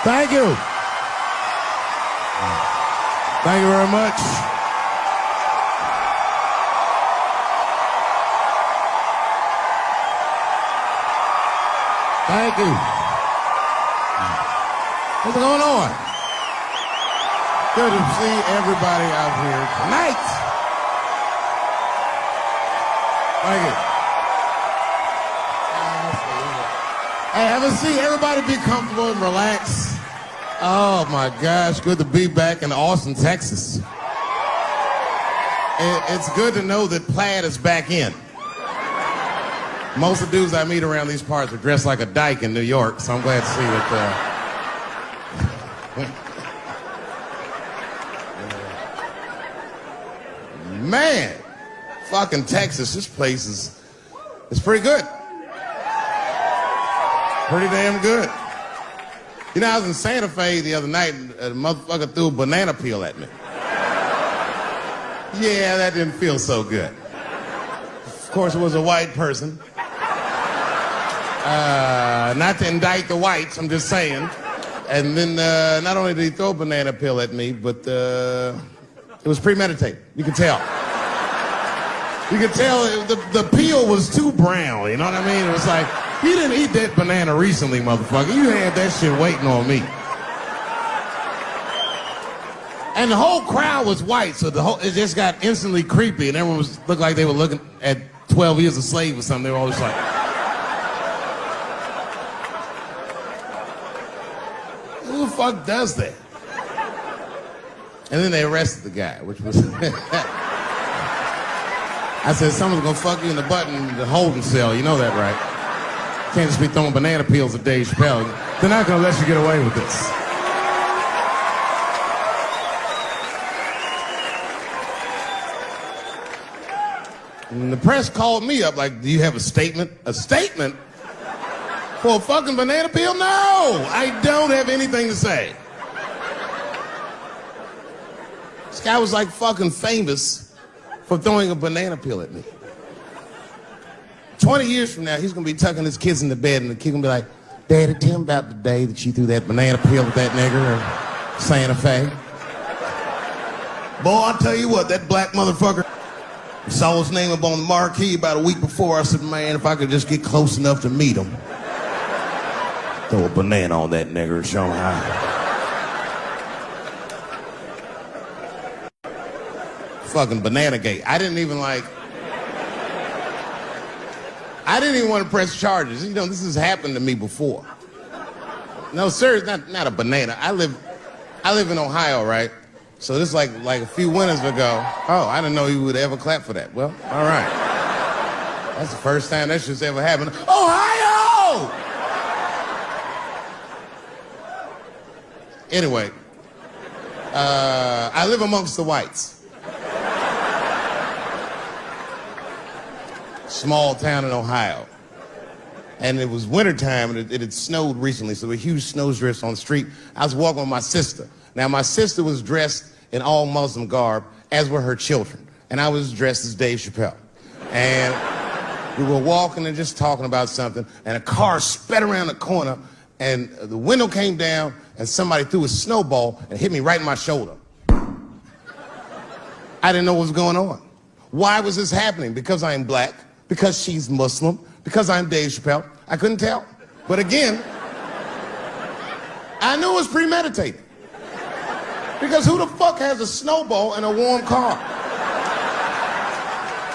Thank you. Thank you very much. Thank you. What's going on? Good to see everybody out here tonight. Thank you. Hey, have a seat. Everybody be comfortable and relax. Oh my gosh, good to be back in Austin, Texas. It's good to know that plaid is back in. Most of the dudes I meet around these parts are dressed like a dyke in New York, so I'm glad to see that. Man, fucking Texas, this place is pretty good. Pretty damn good. You know, I was in Santa Fe the other night and a motherfucker threw a banana peel at me. Yeah, that didn't feel so good. Of course, it was a white person. Not to indict the whites, I'm just saying. And then not only did he throw a banana peel at me, but it was premeditated. You could tell. You could tell the peel was too brown, you know what I mean? It was like, you didn't eat that banana recently, motherfucker. You had that shit waiting on me. And the whole crowd was white, so it just got instantly creepy, and everyone looked like they were looking at 12 Years a Slave or something. They were all just like, who the fuck does that? And then they arrested the guy, which was... I said, someone's gonna fuck you in the butt in the holding cell. You know that, right? Can't just be throwing banana peels at Dave Chappelle. They're not gonna let you get away with this. And the press called me up like, do you have a statement? A statement? For a fucking banana peel? No! I don't have anything to say. This guy was like fucking famous for throwing a banana peel at me. 20 years from now, he's gonna be tucking his kids in the bed and the kid gonna be like, Daddy, tell him about the day that you threw that banana peel at that nigger in Santa Fe. Boy, I'll tell you what, that black motherfucker saw his name up on the marquee about a week before. I said, man, if I could just get close enough to meet him. Throw a banana on that nigger and show him how. Fucking banana gate. I didn't even want to press charges. You know, this has happened to me before. No, sir, it's not a banana. I live in Ohio, right? So this is like a few winters ago. Oh, I didn't know you would ever clap for that. Well, all right. That's the first time that shit's ever happened. Ohio! Anyway, I live amongst the whites. Small town in Ohio. And it was wintertime, and it had snowed recently, so there were huge snowdrifts on the street. I was walking with my sister. Now, my sister was dressed in all Muslim garb, as were her children. And I was dressed as Dave Chappelle. And we were walking and just talking about something, and a car sped around the corner, and the window came down, and somebody threw a snowball and hit me right in my shoulder. I didn't know what was going on. Why was this happening? Because I'm black, because she's Muslim, because I'm Dave Chappelle. I couldn't tell. But again, I knew it was premeditated. Because who the fuck has a snowball in a warm car?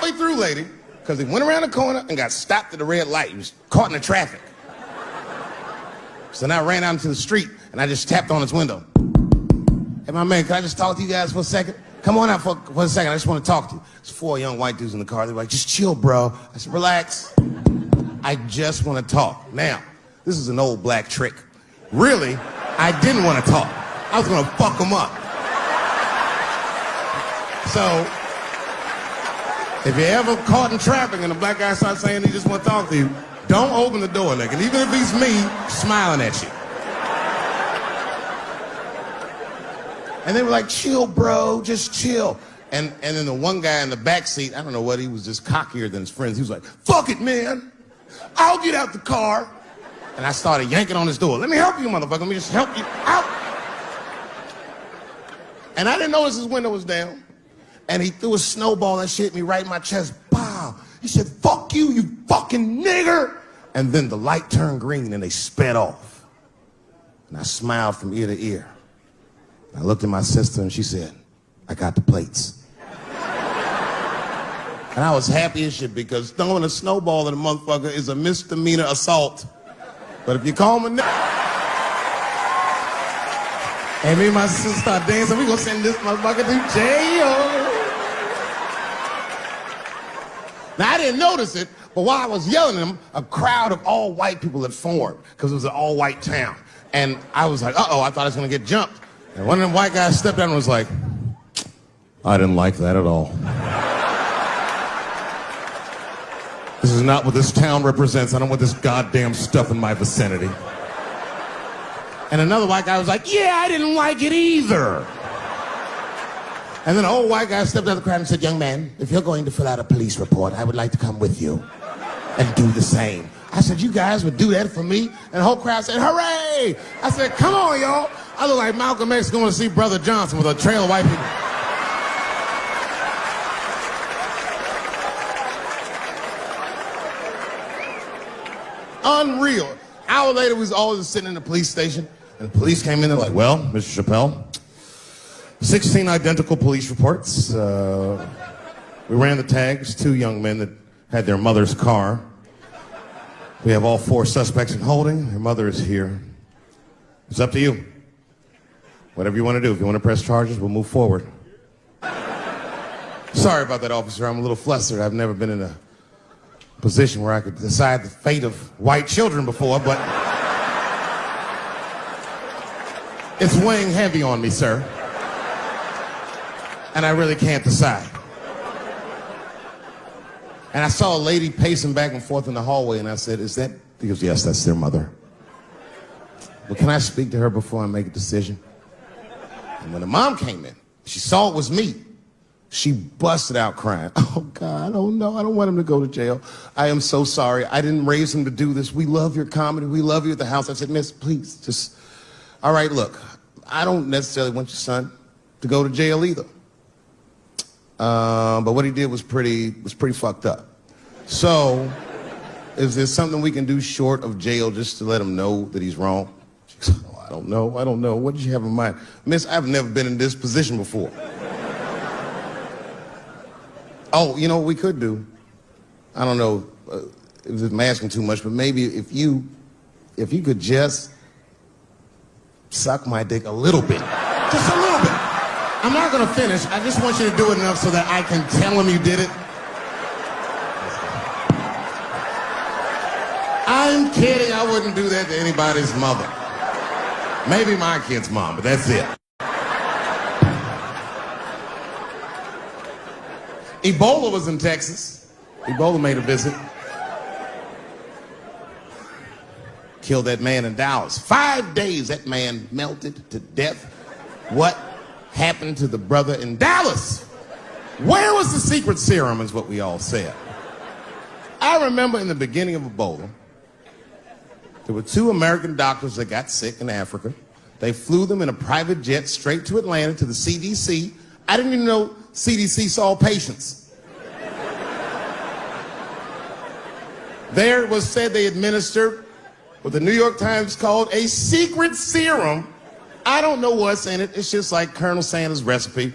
Way through, lady, because he went around the corner and got stopped at the red light. He was caught in the traffic. So then I ran out into the street and I just tapped on his window. Hey, my man, can I just talk to you guys for a second? Come on out for a second. I just want to talk to you. There's 4 young white dudes in the car. They're like, just chill, bro. I said, relax. I just want to talk. Now, this is an old black trick. Really, I didn't want to talk. I was going to fuck them up. So, if you're ever caught in traffic and a black guy starts saying he just want to talk to you, don't open the door, nigga. And even if he's me, smiling at you. And they were like, chill, bro, just chill. And then the one guy in the back seat, I don't know what, he was just cockier than his friends. He was like, fuck it, man. I'll get out the car. And I started yanking on his door. Let me help you, motherfucker. Let me just help you out. And I didn't notice his window was down. And he threw a snowball that shit hit me right in my chest. Pow. He said, fuck you, you fucking nigger. And then the light turned green and they sped off. And I smiled from ear to ear. I looked at my sister and she said, I got the plates. And I was happy as shit because throwing a snowball at a motherfucker is a misdemeanor assault. But if you call him a nigger, and me and my sister start dancing, we gonna send this motherfucker to jail. Now I didn't notice it, but while I was yelling at him, a crowd of all white people had formed because it was an all white town. And I was like, uh-oh, I thought I was gonna get jumped. And one of them white guys stepped out and was like, I didn't like that at all. This is not what this town represents. I don't want this goddamn stuff in my vicinity. And another white guy was like, yeah, I didn't like it either. And then an old white guy stepped out of the crowd and said, young man, if you're going to fill out a police report, I would like to come with you and do the same. I said, you guys would do that for me? And the whole crowd said, hooray! I said, come on, y'all. I look like Malcolm X going to see Brother Johnson with a trail of white people. Unreal. An hour later, we was all just sitting in the police station, and the police came in. They're like, well, Mr. Chappelle, 16 identical police reports. We ran the tags, 2 young men that had their mother's car. We have all 4 suspects in holding. Their mother is here. It's up to you. Whatever you want to do. If you want to press charges, we'll move forward. Sorry about that, officer. I'm a little flustered. I've never been in a position where I could decide the fate of white children before, but it's weighing heavy on me, sir. And I really can't decide. And I saw a lady pacing back and forth in the hallway, and I said, is that? He goes, yes, that's their mother. Well, can I speak to her before I make a decision? And when the mom came in, she saw it was me. She busted out crying. Oh, God, I don't know. I don't want him to go to jail. I am so sorry. I didn't raise him to do this. We love your comedy. We love you at the house. I said, miss, please, just, all right, look, I don't necessarily want your son to go to jail either. But what he did was pretty fucked up. So, is there something we can do short of jail just to let him know that he's wrong? She goes, oh, I don't know. What did you have in mind? Miss, I've never been in this position before. Oh, you know what we could do? I don't know if I'm asking too much, but maybe if you could just suck my dick a little bit. Just a little bit. I'm not gonna finish. I just want you to do it enough so that I can tell him you did it. I'm kidding. I wouldn't do that to anybody's mother. Maybe my kid's mom, but that's it. Ebola was in Texas. Ebola made a visit. Killed that man in Dallas. 5 days that man melted to death. What happened to the brother in Dallas? Where was the secret serum is what we all said. I remember in the beginning of Ebola, there were 2 American doctors that got sick in Africa. They flew them in a private jet straight to Atlanta to the CDC. I didn't even know CDC saw patients. There it was said they administered what the New York Times called a secret serum. I don't know what's in it. It's just like Colonel Sanders' recipe.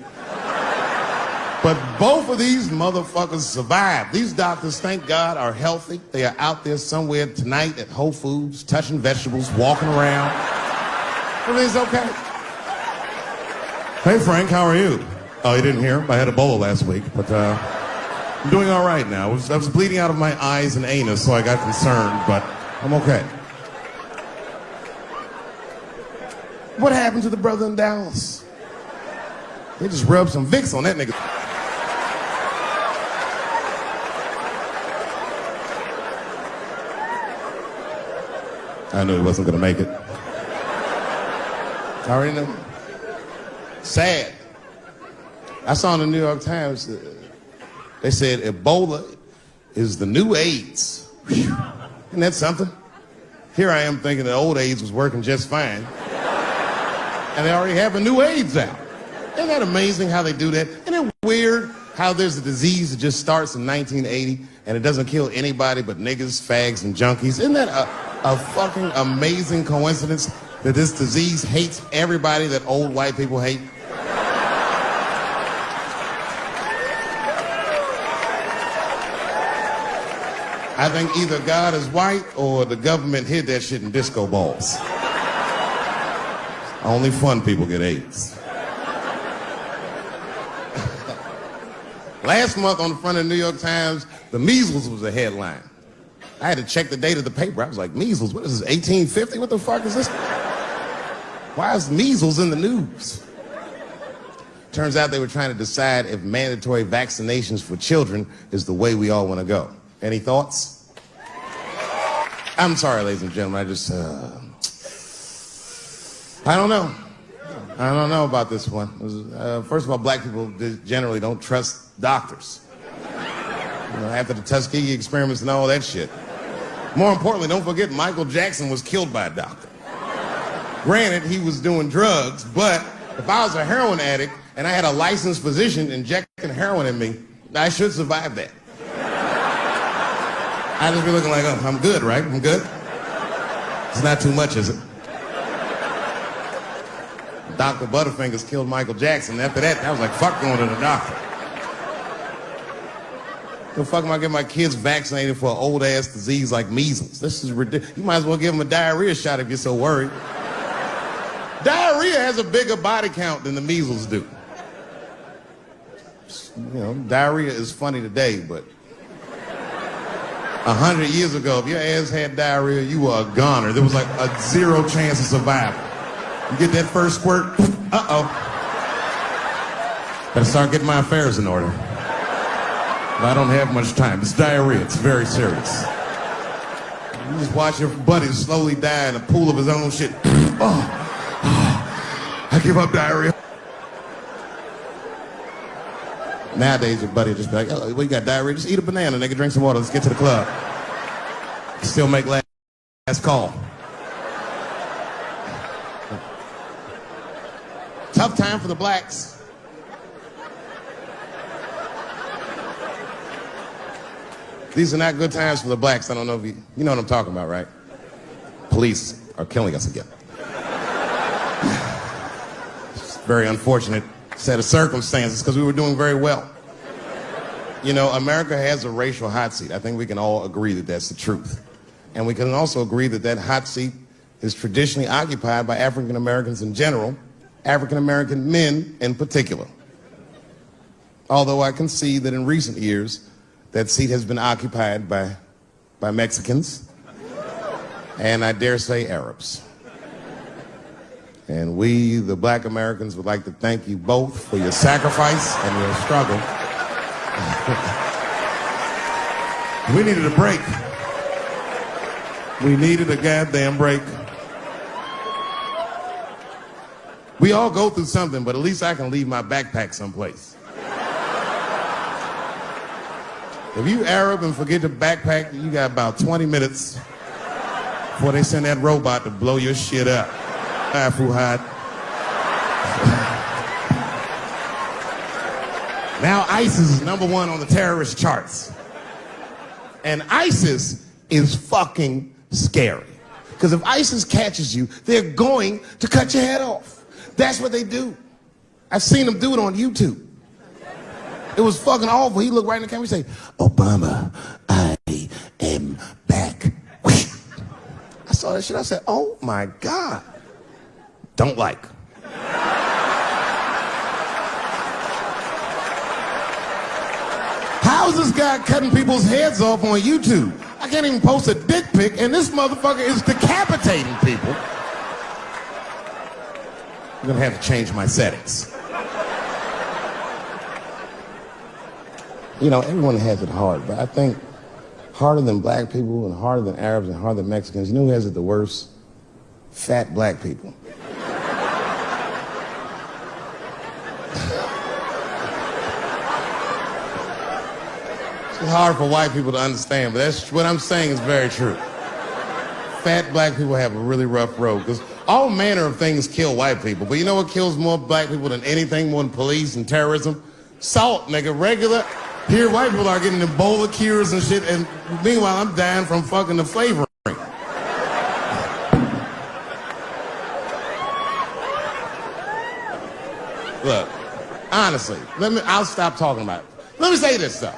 But both of these motherfuckers survived. These doctors, thank God, are healthy. They are out there somewhere tonight at Whole Foods, touching vegetables, walking around. Everything's okay. Hey, Frank, how are you? Oh, you didn't hear? I had Ebola last week, but I'm doing all right now. I was bleeding out of my eyes and anus, so I got concerned, but I'm okay. What happened to the brother in Dallas? They just rubbed some Vicks on that nigga. I knew he wasn't gonna make it. I already knew. Sad. I saw in the New York Times, they said Ebola is the new AIDS. Whew. Isn't that something? Here I am thinking that old AIDS was working just fine. And they already have a new AIDS out. Isn't that amazing how they do that? Isn't it weird how there's a disease that just starts in 1980 and it doesn't kill anybody but niggas, fags, and junkies? Isn't that a fucking amazing coincidence that this disease hates everybody that old white people hate? I think either God is white or the government hid that shit in disco balls. Only fun people get AIDS. Last month on the front of the New York Times, the measles was a headline. I had to check the date of the paper. I was like, measles, what is this, 1850? What the fuck is this? Why is measles in the news? Turns out they were trying to decide if mandatory vaccinations for children is the way we all want to go. Any thoughts? I'm sorry, ladies and gentlemen, I don't know. I don't know about this one. First of all, black people generally don't trust doctors. You know, after the Tuskegee experiments and all that shit. More importantly, don't forget Michael Jackson was killed by a doctor. Granted, he was doing drugs, but if I was a heroin addict and I had a licensed physician injecting heroin in me, I should survive that. I'd just be looking like, oh, I'm good, right? I'm good? It's not too much, is it? Dr. Butterfingers killed Michael Jackson. After that, I was like, fuck going to the doctor. The fuck am I getting my kids vaccinated for an old-ass disease like measles? This is ridiculous. You might as well give them a diarrhea shot if you're so worried. Diarrhea has a bigger body count than the measles do. You know, diarrhea is funny today, but 100 years ago, if your ass had diarrhea, you were a goner. There was like a 0 chance of survival. You get that first squirt, uh-oh. Better start getting my affairs in order. But I don't have much time. It's diarrhea. It's very serious. You just watch your buddy slowly die in a pool of his own shit. I give up diarrhea. Nowadays, your buddy just be like, oh, well, you got diarrhea? Just eat a banana, nigga, drink some water, let's get to the club. Still make last call. Tough time for the blacks. These are not good times for the blacks. I don't know if you know what I'm talking about, right? Police are killing us again. It's a very unfortunate set of circumstances because we were doing very well. You know, America has a racial hot seat. I think we can all agree that that's the truth. And we can also agree that that hot seat is traditionally occupied by African Americans in general, African American men in particular. Although I can see that in recent years, that seat has been occupied by Mexicans, and I dare say Arabs. And we, the black Americans, would like to thank you both for your sacrifice and your struggle. We needed a break. We needed a goddamn break. We all go through something, but at least I can leave my backpack someplace. If you Arab and forget your backpack, you got about 20 minutes before they send that robot to blow your shit up. Fuhad. Now ISIS is #1 on the terrorist charts. And ISIS is fucking scary. Because if ISIS catches you, they're going to cut your head off. That's what they do. I've seen them do it on YouTube. It was fucking awful. He looked right in the camera and say, Obama, I am back. I saw that shit. I said, oh my God. Don't like. How's this guy cutting people's heads off on YouTube? I can't even post a dick pic, and this motherfucker is decapitating people. I'm gonna have to change my settings. You know, everyone has it hard, but I think harder than black people and harder than Arabs and harder than Mexicans, you know who has it the worst? Fat black people. It's hard for white people to understand, but that's what I'm saying is very true. fat black people have a really rough road because all manner of things kill white people. But you know what kills more black people than anything, more than police and terrorism? Salt, nigga. Regular. Here, white people are getting Ebola cures and shit, and meanwhile, I'm dying from fucking the flavoring. Look, honestly, I'll stop talking about it. Let me say this, though.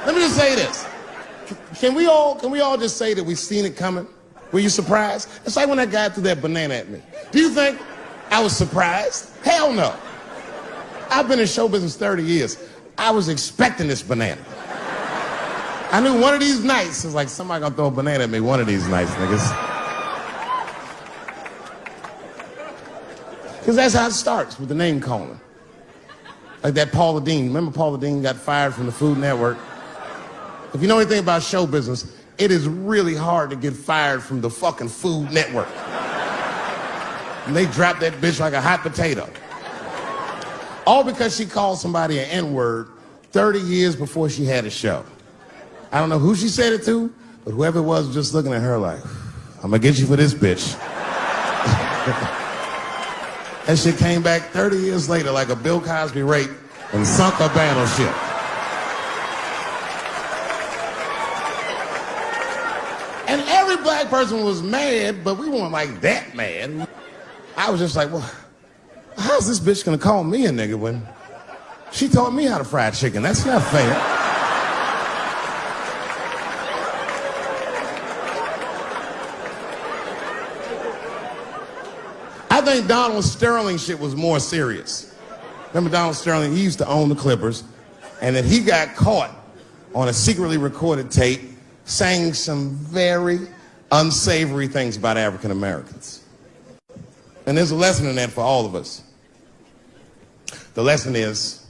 Let me just say this. Can we all just say that we seen it coming? Were you surprised? It's like when that guy threw that banana at me. Do you think I was surprised? Hell no. I've been in show business 30 years. I was expecting this banana. I knew one of these nights, it's like somebody gonna throw a banana at me one of these nights, niggas. Because that's how it starts, with the name calling. Like that Paula Deen. Remember Paula Deen got fired from the Food Network? If you know anything about show business, it is really hard to get fired from the fucking Food Network. And they dropped that bitch like a hot potato. All because she called somebody an N-word 30 years before she had a show. I don't know who she said it to, but whoever it was just looking at her like, I'm gonna get you for this bitch. That shit came back 30 years later like a Bill Cosby rape and sunk a battleship. And every black person was mad, but we weren't like that mad. I was just like, well, how's this bitch gonna call me a nigga when she taught me how to fry chicken? That's not fair. I think Donald Sterling shit was more serious. Remember Donald Sterling? He used to own the Clippers, and then he got caught on a secretly recorded tape saying some very unsavory things about African Americans. And there's a lesson in that for all of us. The lesson is,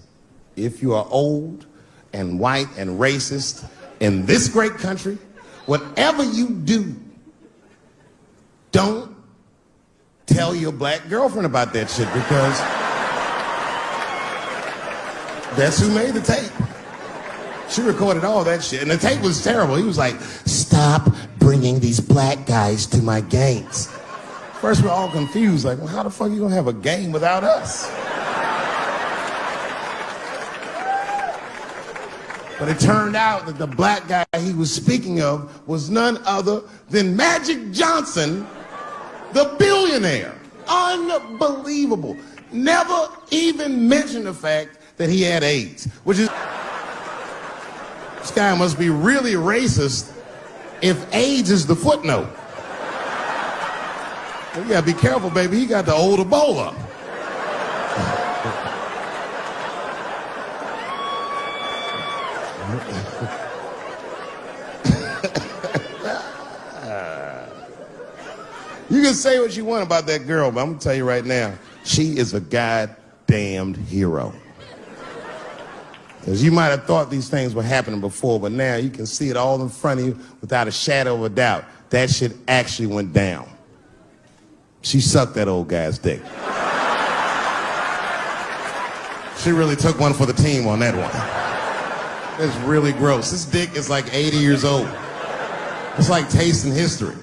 if you are old and white and racist in this great country, whatever you do, don't tell your black girlfriend about that shit, because that's who made the tape. She recorded all that shit, and the tape was terrible. He was like, stop bringing these black guys to my games. First, we're all confused, like, well, how the fuck are you gonna have a game without us? But it turned out that the black guy he was speaking of was none other than Magic Johnson, the billionaire. Unbelievable. Never even mentioned the fact that he had AIDS, which is... This guy must be really racist if AIDS is the footnote. Well, you gotta be careful, baby. He got the old Ebola. You can say what you want about that girl, but I'm gonna tell you right now, she is a goddamned hero. Because you might have thought these things were happening before, but now you can see it all in front of you without a shadow of a doubt. That shit actually went down. She sucked that old guy's dick. She really took one for the team on that one. It's really gross. This dick is like 80 years old. It's like tasting history.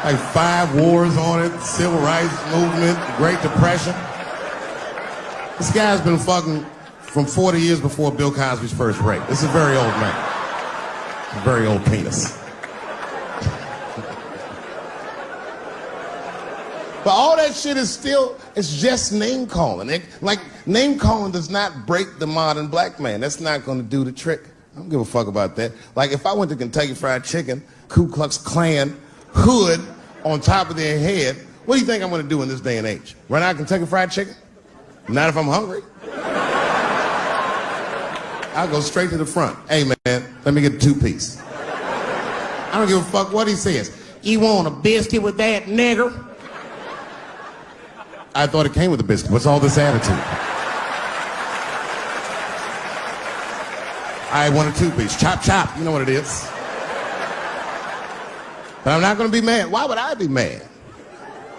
Like 5 wars on it, civil rights movement, Great Depression. This guy's been fucking from 40 years before Bill Cosby's first rape. This is a very old man. A very old penis. But all that shit is still, it's just name calling. Like, name calling does not break the modern black man. That's not gonna do the trick. I don't give a fuck about that. Like, if I went to Kentucky Fried Chicken, Ku Klux Klan, hood on top of their head, what do you think I'm gonna do in this day and age? Run out of Kentucky Fried Chicken? Not if I'm hungry. I'll go straight to the front. Hey, man, let me get a 2-piece. I don't give a fuck what he says. You want a biscuit with that, nigger? I thought it came with a biscuit. What's all this attitude? I want a 2-piece. Chop, chop. You know what it is. But I'm not going to be mad. Why would I be mad?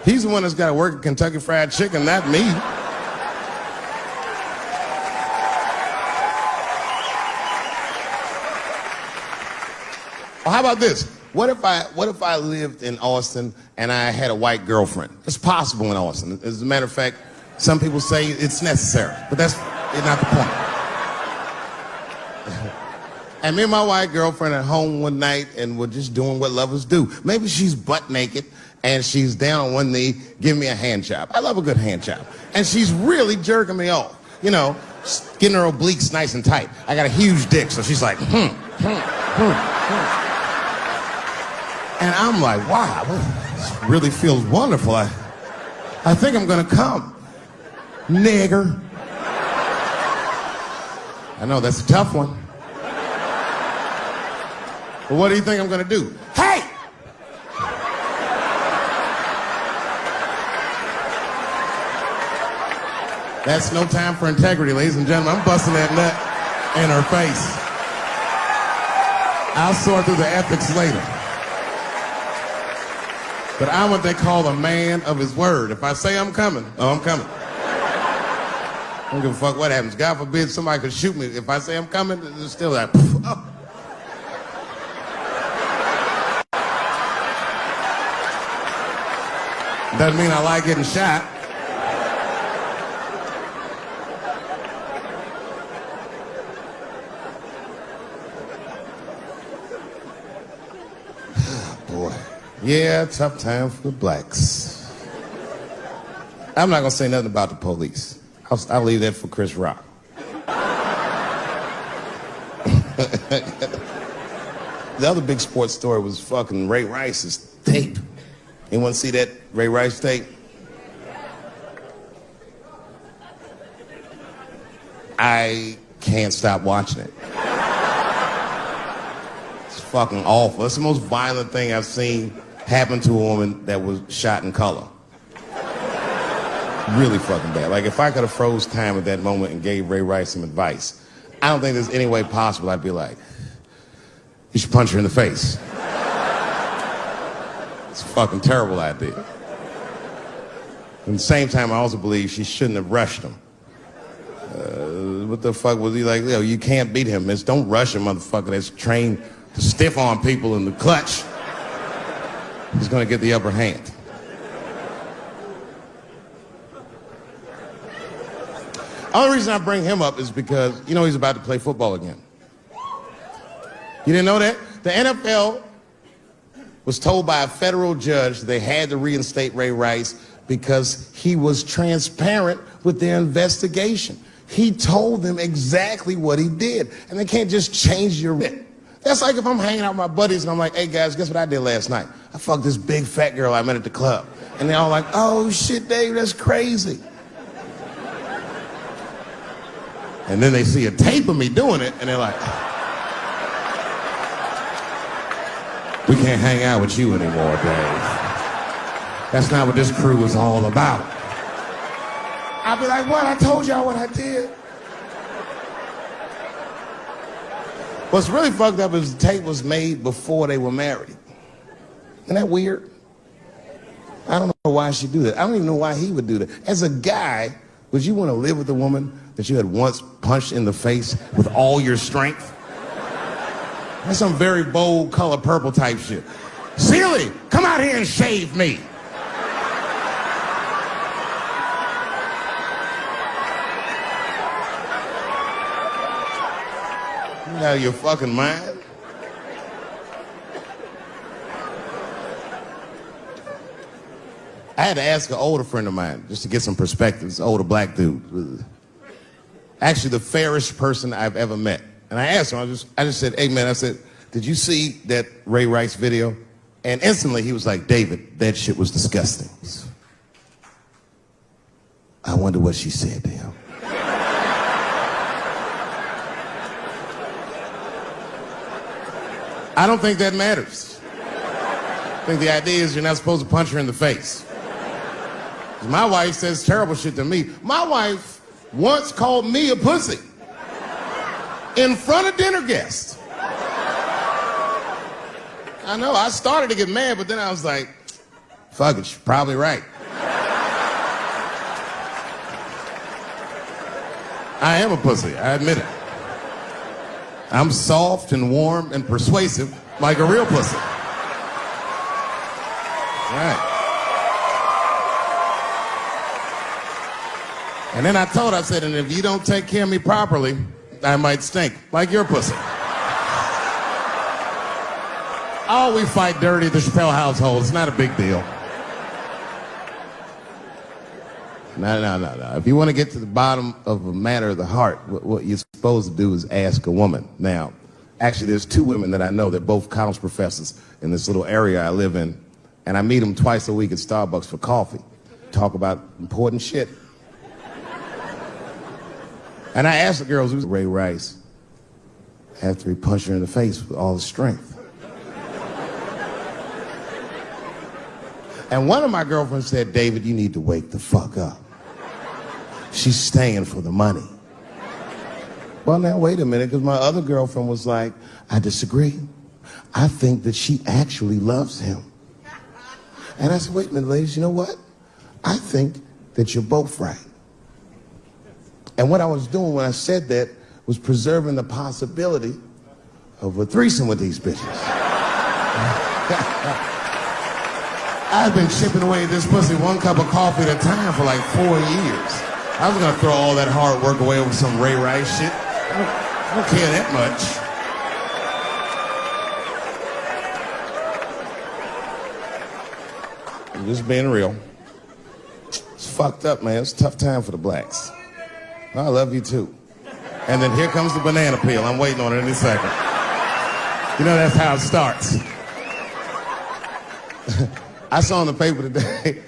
He's the one that's got to work at Kentucky Fried Chicken, not me. Well, how about this? What if I lived in Austin and I had a white girlfriend? It's possible in Austin. As a matter of fact, some people say it's necessary, but that's not the point. And me and my white girlfriend at home one night, and we're just doing what lovers do. Maybe she's butt naked and she's down on one knee, giving me a hand job. I love a good hand job. And she's really jerking me off. You know, getting her obliques nice and tight. I got a huge dick, so she's like, And I'm like, wow, this really feels wonderful. I think I'm gonna come. Nigger. I know, that's a tough one. But what do you think I'm gonna do? Hey! That's no time for integrity, ladies and gentlemen. I'm busting that nut in her face. I'll sort through the ethics later. But I'm what they call a man of his word. If I say I'm coming, I'm coming. I don't give a fuck what happens. God forbid somebody could shoot me. If I say I'm coming, it's still like, oh. Doesn't mean I like getting shot. Boy. Yeah, tough time for the blacks. I'm not gonna say nothing about the police. I'll leave that for Chris Rock. The other big sports story was fucking Ray Rice's tape. Anyone see that Ray Rice tape? I can't stop watching it. It's fucking awful. It's the most violent thing I've seen happen to a woman that was shot in color. Really fucking bad. Like, if I could have froze time at that moment and gave Ray Rice some advice, I don't think there's any way possible I'd be like, you should punch her in the face. It's a fucking terrible idea. At the same time, I also believe she shouldn't have rushed him. What the fuck was he like? You can't beat him. It's don't rush a motherfucker that's trained to stiff arm people in the clutch. He's gonna get the upper hand. Only reason I bring him up is because, you know, he's about to play football again. You didn't know that? The NFL was told by a federal judge they had to reinstate Ray Rice because he was transparent with their investigation. He told them exactly what he did, and they can't just change your writ. That's like if I'm hanging out with my buddies and I'm like, hey guys, guess what I did last night? I fucked this big fat girl I met at the club. And they're all like, oh shit, Dave, that's crazy. And then they see a tape of me doing it, and they're like, we can't hang out with you anymore, Dave. That's not what this crew is all about. I'll be like, what? I told y'all what I did. What's really fucked up is the tape was made before they were married. Isn't that weird? I don't know why she'd do that. I don't even know why he would do that. As a guy, would you want to live with a woman that you had once punched in the face with all your strength? That's some very bold color purple type shit. Sealy, come out here and shave me. You out of your fucking mind? I had to ask an older friend of mine just to get some perspective. This older black dude. Actually, the fairest person I've ever met. And I asked him, I just said, hey man, I said, did you see that Ray Rice video? And instantly he was like, David, that shit was disgusting. I wonder what she said to him. I don't think that matters. I think the idea is you're not supposed to punch her in the face. My wife says terrible shit to me. My wife once called me a pussy in front of dinner guests. I know, I started to get mad, but then I was like, fuck it, she's probably right. I am a pussy, I admit it. I'm soft and warm and persuasive like a real pussy. Right. And then I told her, I said, and if you don't take care of me properly, I might stink, like your pussy. Oh, we fight dirty at the Chappelle household. It's not a big deal. No. If you want to get to the bottom of a matter of the heart, what you're supposed to do is ask a woman. Now, actually, there's two women that I know. They're both college professors in this little area I live in. And I meet them twice a week at Starbucks for coffee. Talk about important shit. And I asked the girls, who's Ray Rice? After he punched her in the face with all his strength. And one of my girlfriends said, David, you need to wake the fuck up. She's staying for the money. Well, now, wait a minute, because my other girlfriend was like, I disagree. I think that she actually loves him. And I said, wait a minute, ladies, you know what? I think that you're both right. And what I was doing when I said that was preserving the possibility of a threesome with these bitches. I've been chipping away at this pussy one cup of coffee at a time for like 4 years. I was gonna throw all that hard work away over some Ray Rice shit. I don't care that much. I'm just being real. It's fucked up, man. It's a tough time for the blacks. I love you too. And then here comes the banana peel. I'm waiting on it any second. You know that's how it starts. I saw in the paper today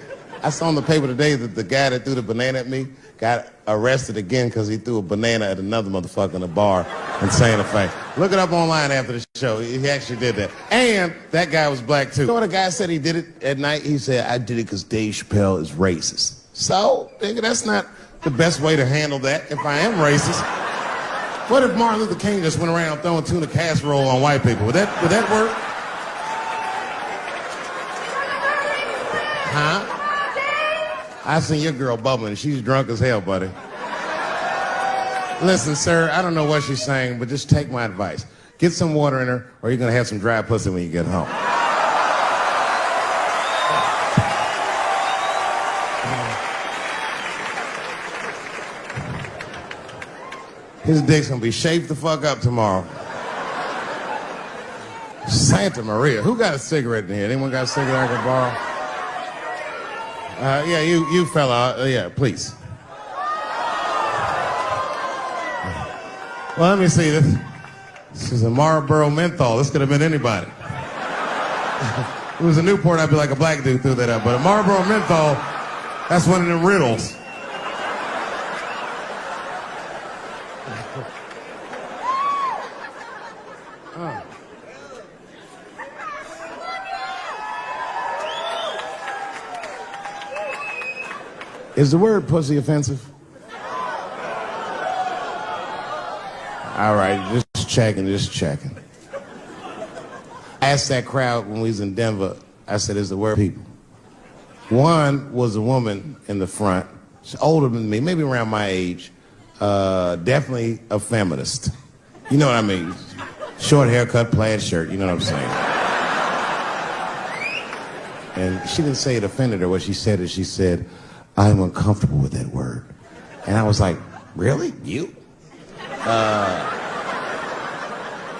that the guy that threw the banana at me got arrested again because he threw a banana at another motherfucker in a bar in Santa Fe. Look it up online after the show. He actually did that. And that guy was black too. You know what the guy said he did it at night? He said, I did it because Dave Chappelle is racist. So, nigga, that's not the best way to handle that if I am racist. What if Martin Luther King just went around throwing tuna casserole on white people? Would that work? Huh? I seen your girl bubbling. She's drunk as hell, buddy. Listen, sir, I don't know what she's saying, but just take my advice. Get some water in her, or you're going to have some dry pussy when you get home. His dick's going to be shaped the fuck up tomorrow. Santa Maria. Who got a cigarette in here? Anyone got a cigarette I can borrow? Yeah, you fella, yeah, please. Well, let me see. This is a Marlboro menthol. This could have been anybody. If it was a Newport, I'd be like a black dude threw that up. But a Marlboro menthol, that's one of them riddles. Is the word pussy offensive? All right, just checking. I asked that crowd when we was in Denver, I said, is the word people? One was a woman in the front. She's older than me, maybe around my age. Definitely a feminist. You know what I mean? Short haircut, plaid shirt, you know what I'm saying? And she didn't say it offended her. What she said is she said, I'm uncomfortable with that word. And I was like, really? You?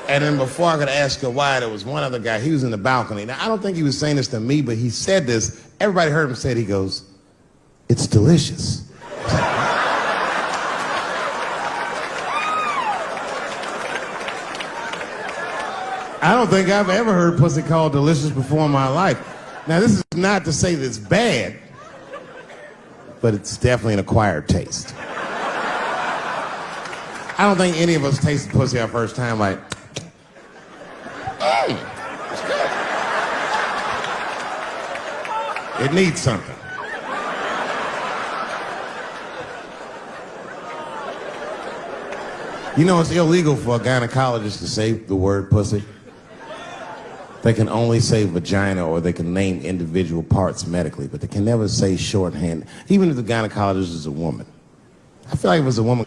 And then before I could ask her why, there was one other guy. He was in the balcony. Now, I don't think he was saying this to me, but he said this. Everybody heard him say it. He goes, it's delicious. I don't think I've ever heard pussy called delicious before in my life. Now, this is not to say that it's bad, but it's definitely an acquired taste. I don't think any of us tasted pussy our first time like, it's good. It needs something. You know, it's illegal for a gynecologist to say the word pussy. They can only say vagina, or they can name individual parts medically, but they can never say shorthand, even if the gynecologist is a woman. I feel like if it was a woman.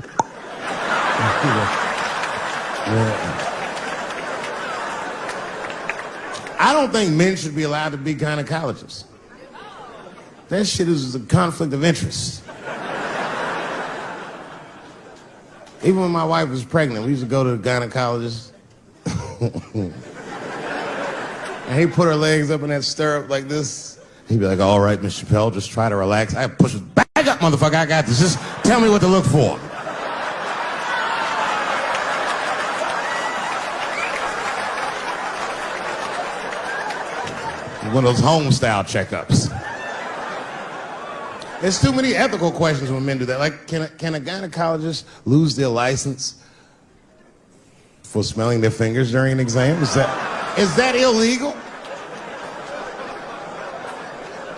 I don't think men should be allowed to be gynecologists. That shit is a conflict of interest. Even when my wife was pregnant, we used to go to the gynecologist. And he'd put her legs up in that stirrup like this. He'd be like, all right, Miss Chappelle, just try to relax. I push her, back up, motherfucker, I got this. Just tell me what to look for. One of those home-style checkups. There's too many ethical questions when men do that. Like, can a gynecologist lose their license for smelling their fingers during an exam? Is that illegal?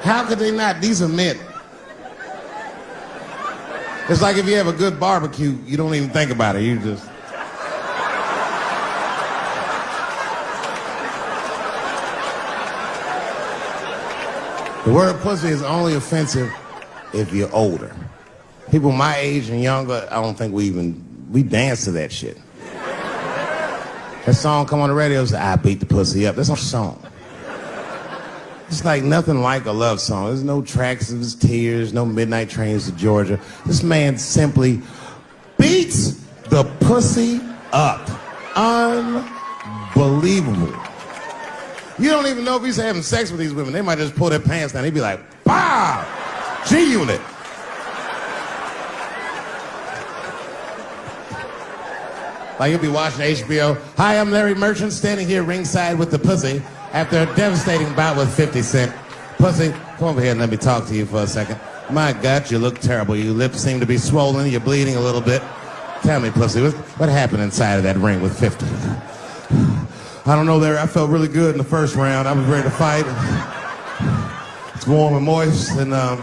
How could they not? These are men. It's like if you have a good barbecue, you don't even think about it. You just... The word pussy is only offensive if you're older. People my age and younger, I don't think we dance to that shit. That song come on the radio, say, I beat the pussy up. That's not a song. It's like nothing like a love song. There's no tracks of his tears, no midnight trains to Georgia. This man simply beats the pussy up. Unbelievable. You don't even know if he's having sex with these women. They might just pull their pants down. He'd be like, "Bah, G-Unit." Like you'll be watching HBO. Hi, I'm Larry Merchant, standing here ringside with the pussy after a devastating bout with 50 Cent. Pussy, come over here and let me talk to you for a second. My God, you look terrible. Your lips seem to be swollen. You're bleeding a little bit. Tell me, pussy, what happened inside of that ring with 50? I don't know, Larry. I felt really good in the first round. I was ready to fight. It's warm and moist, and I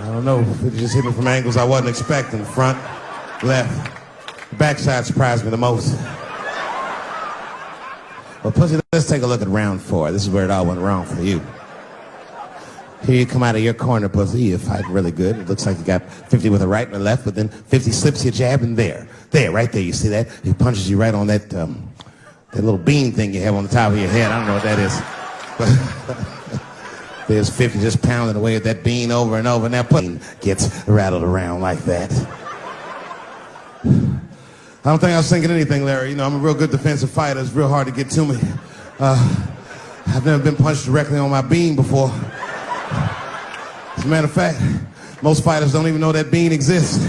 don't know. It just hit me from angles I wasn't expecting. Front, left, backside surprised me the most. Well, pussy, let's take a look at round 4. This is where it all went wrong for you. Here you come out of your corner, pussy. You're fighting really good. It looks like you got 50 with a right and a left, but then 50 slips your jab, and there, right there. You see that? He punches you right on that little bean thing you have on the top of your head. I don't know what that is. But there's 50 just pounding away at that bean over and over, and that pussy gets rattled around like that. I don't think I was thinking anything, Larry. You know, I'm a real good defensive fighter. It's real hard to get to me. I've never been punched directly on my bean before. As a matter of fact, most fighters don't even know that bean exists.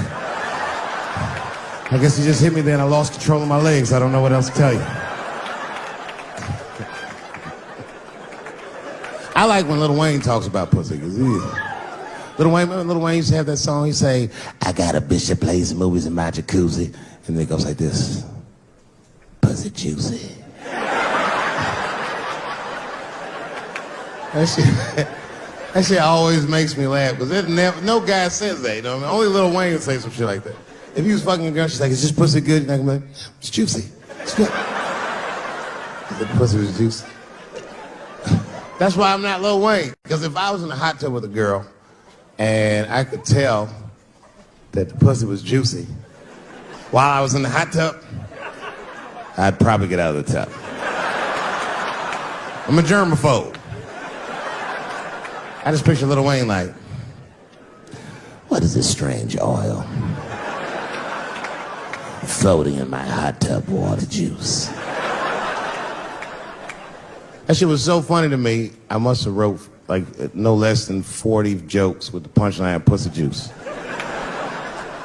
I guess he just hit me there and I lost control of my legs. I don't know what else to tell you. I like when Lil Wayne talks about pussy. Lil Wayne used to have that song. He'd say, I got a bitch that plays the movies in my jacuzzi. And then it goes like this. Pussy juicy. That shit always makes me laugh. Because no guy says that. You know what I mean? Only Lil Wayne would say some shit like that. If he was fucking a girl, she's like, is this pussy good? And I'm like, it's juicy. It's good. The pussy was juicy. That's why I'm not Lil Wayne. Because if I was in a hot tub with a girl and I could tell that the pussy was juicy while I was in the hot tub, I'd probably get out of the tub. I'm a germaphobe. I just picture Lil Wayne like, what is this strange oil floating in my hot tub water juice? That shit was so funny to me, I must have wrote like no less than 40 jokes with the punchline pussy juice.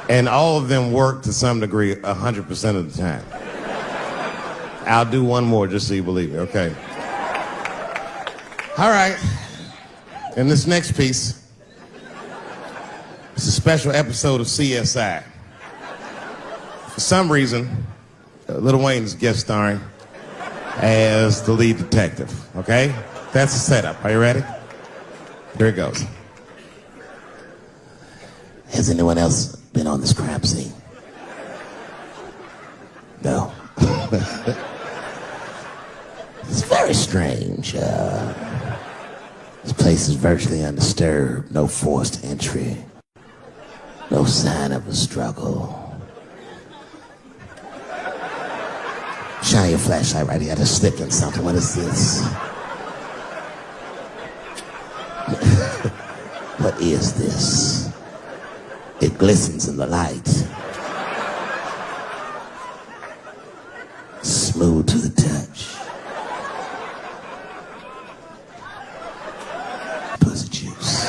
And all of them work to some degree 100% of the time. I'll do one more just so you believe me, okay? All right. And this next piece, it's a special episode of CSI. For some reason, Lil Wayne is guest starring as the lead detective, okay? That's the setup. Are you ready? Here it goes. Has anyone else been on this crime scene? No. It's very strange. This place is virtually undisturbed. No forced entry. No sign of a struggle. Shine your flashlight right here. I just slipped in something. What is this? What is this? It glistens in the light. Smooth to the touch. Pussy juice.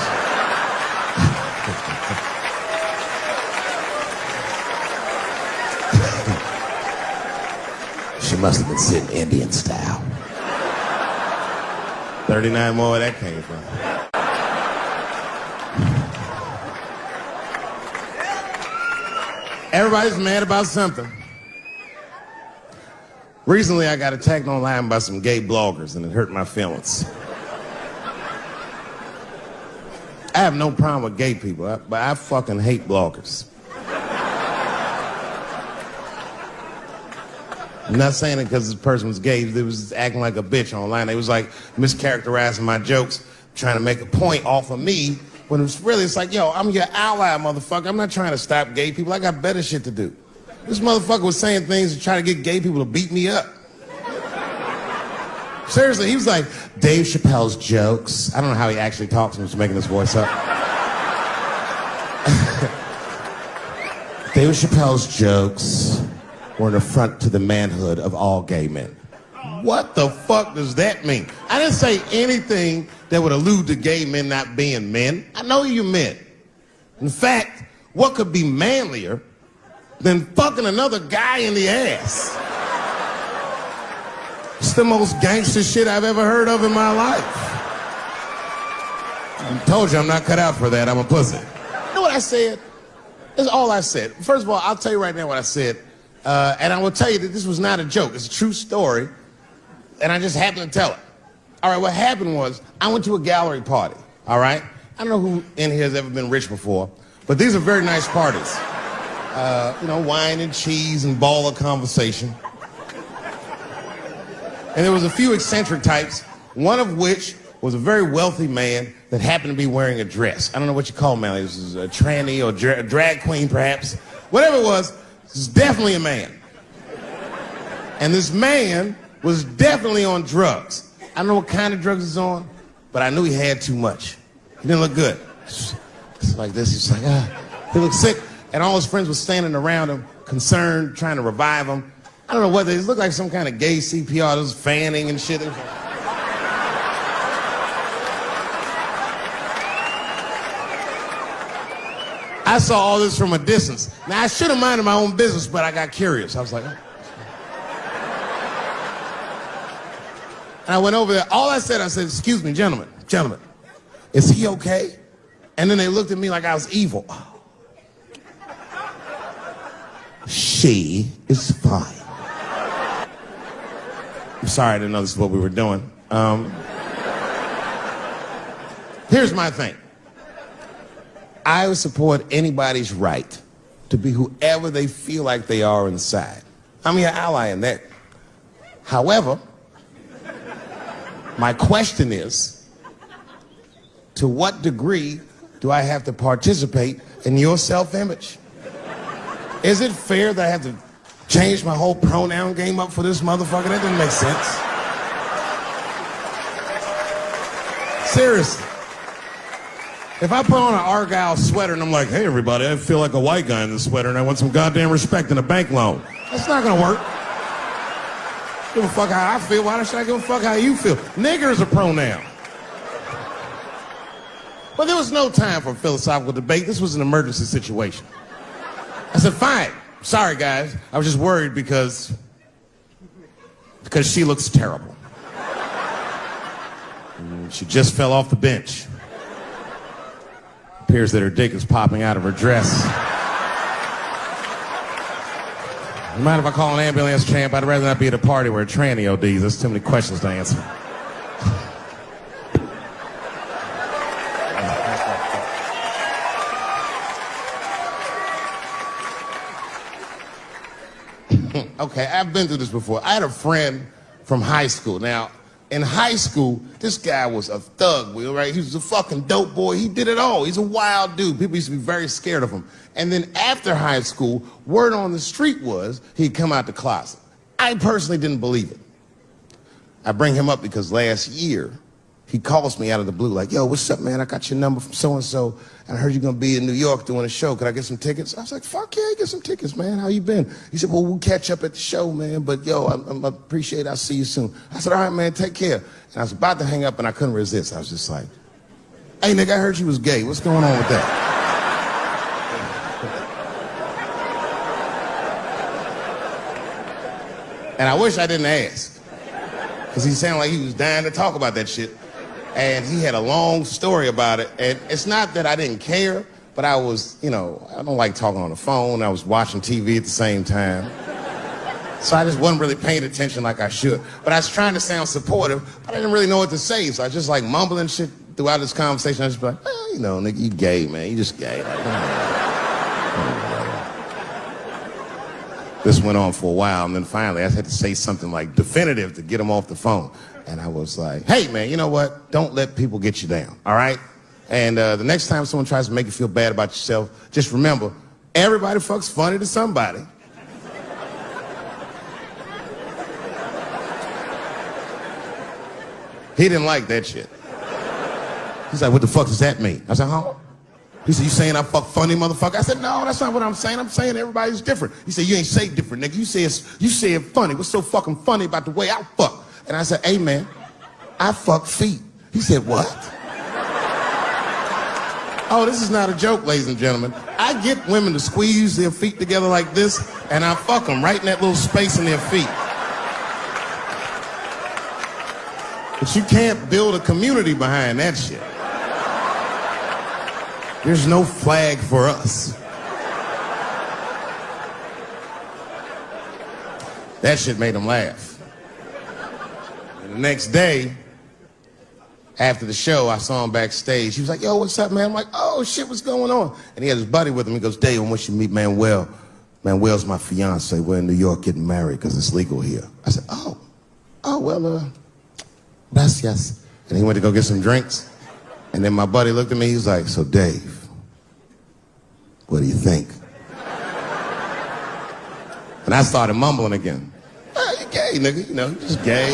She must have been sitting Indian style. 39 more where that came from. Everybody's mad about something. Recently, I got attacked online by some gay bloggers, and it hurt my feelings. I have no problem with gay people, but I fucking hate bloggers. I'm not saying it because this person was gay. They was acting like a bitch online. They was like mischaracterizing my jokes, trying to make a point off of me, when it's like, yo, I'm your ally, motherfucker. I'm not trying to stop gay people. I got better shit to do. This motherfucker was saying things to try to get gay people to beat me up. Seriously, he was like, Dave Chappelle's jokes. I don't know how he actually talks. He was making his voice up. Dave Chappelle's jokes were an affront to the manhood of all gay men. What the fuck does that mean? I didn't say anything that would allude to gay men not being men. I know you men. In fact, what could be manlier than fucking another guy in the ass? It's the most gangster shit I've ever heard of in my life. I told you I'm not cut out for that. I'm a pussy. You know what I said? That's all I said. First of all, I'll tell you right now what I said. And I will tell you that this was not a joke. It's a true story. And I just happened to tell it. All right, what happened was I went to a gallery party, all right? I don't know who in here has ever been rich before, but these are very nice parties. You know, wine and cheese and ball of conversation. And there was a few eccentric types, one of which was a very wealthy man that happened to be wearing a dress. I don't know what you call him, man. This is a tranny or a drag queen, perhaps. Whatever it was definitely a man. And this man was definitely on drugs. I don't know what kind of drugs he's on, but I knew he had too much. He didn't look good. It's like this. He's like, he looked sick. And all his friends were standing around him, concerned, trying to revive him. I don't know what they looked like, some kind of gay CPR. There was fanning and shit. I saw all this from a distance. Now, I should have minded my own business, but I got curious. I was like, oh. And I went over there. All I said, excuse me, gentlemen, is he okay? And then they looked at me like I was evil. She is fine. I'm sorry, I didn't know this is what we were doing. Here's my thing. I would support anybody's right to be whoever they feel like they are inside. I'm your ally in that. However, my question is, to what degree do I have to participate in your self-image? Is it fair that I have to change my whole pronoun game up for this motherfucker? That doesn't make sense. Seriously. If I put on an Argyle sweater and I'm like, hey, everybody, I feel like a white guy in this sweater and I want some goddamn respect and a bank loan. That's not going to work. Give a fuck how I feel. Why should I give a fuck how you feel? Nigger is a pronoun. But there was no time for philosophical debate. This was an emergency situation. I said, fine. Sorry, guys. I was just worried because she looks terrible. She just fell off the bench. Appears that her dick is popping out of her dress. You mind if I call an ambulance, champ? I'd rather not be at a party where a tranny ODs. There's too many questions to answer. Okay, I've been through this before. I had a friend from high school. Now, in high school, this guy was a thug, right? He was a fucking dope boy. He did it all. He's a wild dude. People used to be very scared of him. And then after high school, word on the street was he'd come out the closet. I personally didn't believe it. I bring him up because last year, he calls me out of the blue like, yo, what's up, man? I got your number from so-and-so, and I heard you're going to be in New York doing a show. Could I get some tickets? I was like, fuck yeah, get some tickets, man. How you been? He said, well, we'll catch up at the show, man, but yo, I appreciate it. I'll see you soon. I said, all right, man, take care. And I was about to hang up, and I couldn't resist. I was just like, hey, nigga, I heard you was gay. What's going on with that? And I wish I didn't ask, because he sounded like he was dying to talk about that shit. And he had a long story about it. And it's not that I didn't care, but I was, I don't like talking on the phone. I was watching TV at the same time. So I just wasn't really paying attention like I should. But I was trying to sound supportive, but I didn't really know what to say. So I was just like mumbling shit throughout this conversation. I was just like, oh, nigga, you gay, man. You just gay. This went on for a while, and then finally I had to say something like definitive to get him off the phone. And I was like, hey, man, you know what? Don't let people get you down, all right? And the next time someone tries to make you feel bad about yourself, just remember, everybody fucks funny to somebody. He didn't like that shit. He's like, what the fuck does that mean? I said, huh? He said, you saying I fuck funny, motherfucker? I said, no, that's not what I'm saying. I'm saying everybody's different. He said, you ain't say different, nigga. You said funny. What's so fucking funny about the way I fuck? And I said, hey, man, I fuck feet. He said, what? Oh, this is not a joke, ladies and gentlemen. I get women to squeeze their feet together like this, and I fuck them right in that little space in their feet. But you can't build a community behind that shit. There's no flag for us. That shit made him laugh. And the next day, after the show, I saw him backstage. He was like, yo, what's up, man? I'm like, oh, shit, what's going on? And he had his buddy with him. He goes, Dave, I want you to meet Manuel. Manuel's my fiance. We're in New York getting married because it's legal here. I said, well, gracias. And he went to go get some drinks. And then my buddy looked at me. He was like, so, Dave, what do you think? And I started mumbling again. You gay, nigga, you're just gay.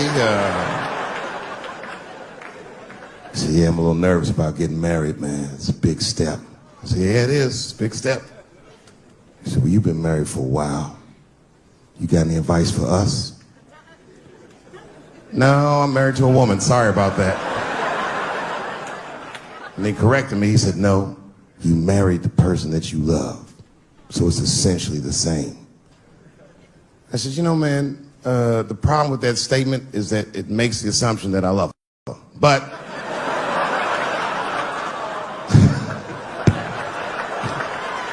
He said, yeah, I'm a little nervous about getting married, man. It's a big step. I said, yeah, it is. It's a big step. He said, well, you've been married for a while. You got any advice for us? No, I'm married to a woman. Sorry about that. And he corrected me. He said, no, you married the person that you love. So it's essentially the same. I said, man, the problem with that statement is that it makes the assumption that I love her. But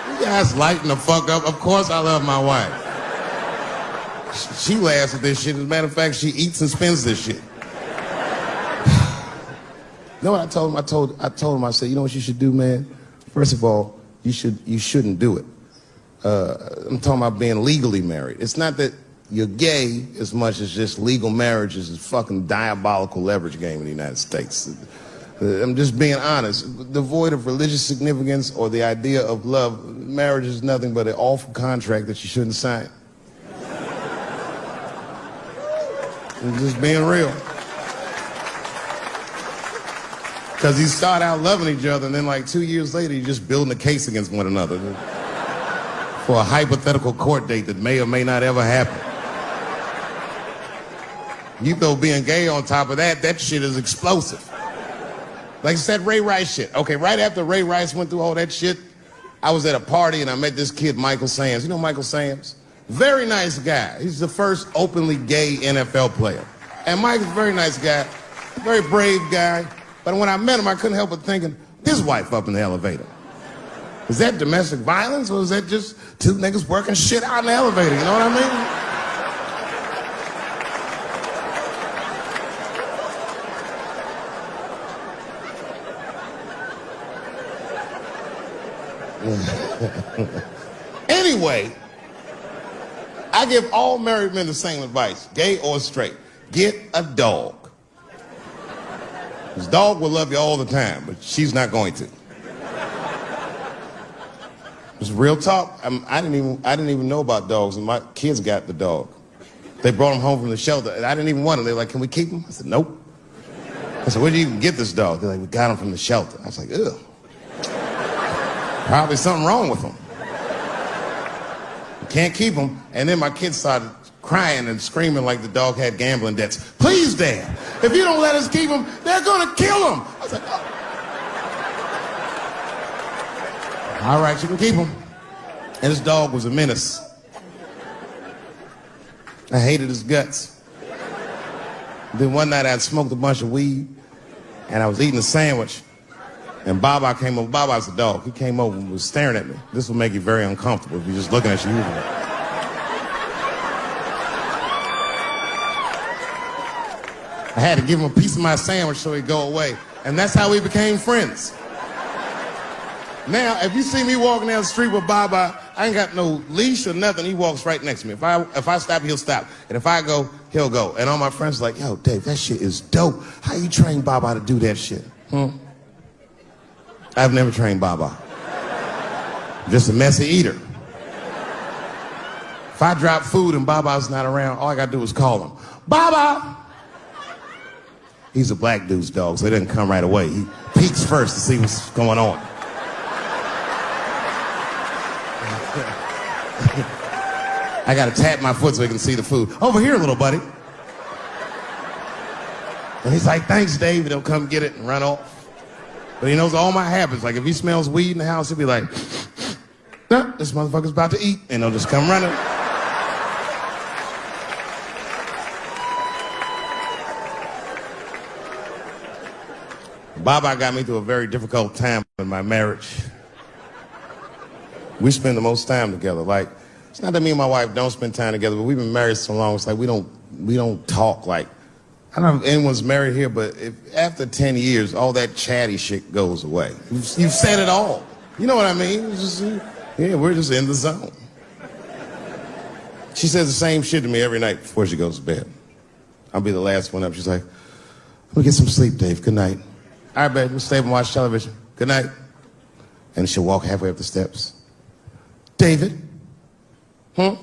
you guys lighten the fuck up. Of course I love my wife. She laughs at this shit. As a matter of fact, she eats and spends this shit. You know what I told him? I told him, I said, you know what you should do, man? First of all, you shouldn't do it. I'm talking about being legally married. It's not that you're gay as much as just legal marriage is a fucking diabolical leverage game in the United States. I'm just being honest. Devoid of religious significance or the idea of love, marriage is nothing but an awful contract that you shouldn't sign. I'm just being real. Because you start out loving each other, and then like 2 years later, you're just building a case against one another for a hypothetical court date that may or may not ever happen. You throw being gay on top of that, that shit is explosive. Like I said, Ray Rice shit. Okay, right after Ray Rice went through all that shit, I was at a party and I met this kid, Michael Samms. You know Michael Samms? Very nice guy. He's the first openly gay NFL player. And Mike's a very nice guy, very brave guy. But when I met him, I couldn't help but thinking, his wife up in the elevator. Is that domestic violence, or is that just two niggas working shit out in the elevator? You know what I mean? Anyway, I give all married men the same advice, gay or straight. Get a dog. This dog will love you all the time, but she's not going to. It's real talk. I didn't even know about dogs, and my kids got the dog. They brought him home from the shelter, and I didn't even want him. They were like, can we keep him? I said, nope. I said, where'd you even get this dog? They're like, we got him from the shelter. I was like, ugh. Probably something wrong with him. Can't keep him. And then my kids started crying and screaming like the dog had gambling debts. Please, Dad, if you don't let us keep him, they're gonna kill him. I was like, oh. All right, you can keep him. And this dog was a menace. I hated his guts. Then one night I'd smoked a bunch of weed and I was eating a sandwich. And Baba came over. Baba's the dog. He came over and was staring at me. This will make you very uncomfortable if you're just looking at you. I had to give him a piece of my sandwich so he'd go away. And that's how we became friends. Now, if you see me walking down the street with Baba, I ain't got no leash or nothing. He walks right next to me. If I stop, he'll stop. And if I go, he'll go. And all my friends are like, yo, Dave, that shit is dope. How you train Baba to do that shit? I've never trained Baba. Just a messy eater. If I drop food and Baba's not around, all I gotta do is call him. Baba! He's a black dude's dog, so he doesn't come right away. He peeks first to see what's going on. I gotta tap my foot so he can see the food. Over here, little buddy. And he's like, thanks, Dave. He'll come get it and run off. But he knows all my habits. Like, if he smells weed in the house, he'll be like, nah, this motherfucker's about to eat. And he'll just come running. Baba got me through a very difficult time in my marriage. We spend the most time together. Like, it's not that me and my wife don't spend time together, but we've been married so long, it's like we don't talk. Like, I don't know if anyone's married here, but if after 10 years, all that chatty shit goes away. You've said it all. You know what I mean? It's just, yeah, we're just in the zone. She says the same shit to me every night before she goes to bed. I'll be the last one up. She's like, I'm gonna get some sleep, Dave. Good night. All right, babe, we'll stay up and watch television. Good night. And she'll walk halfway up the steps. David? Don't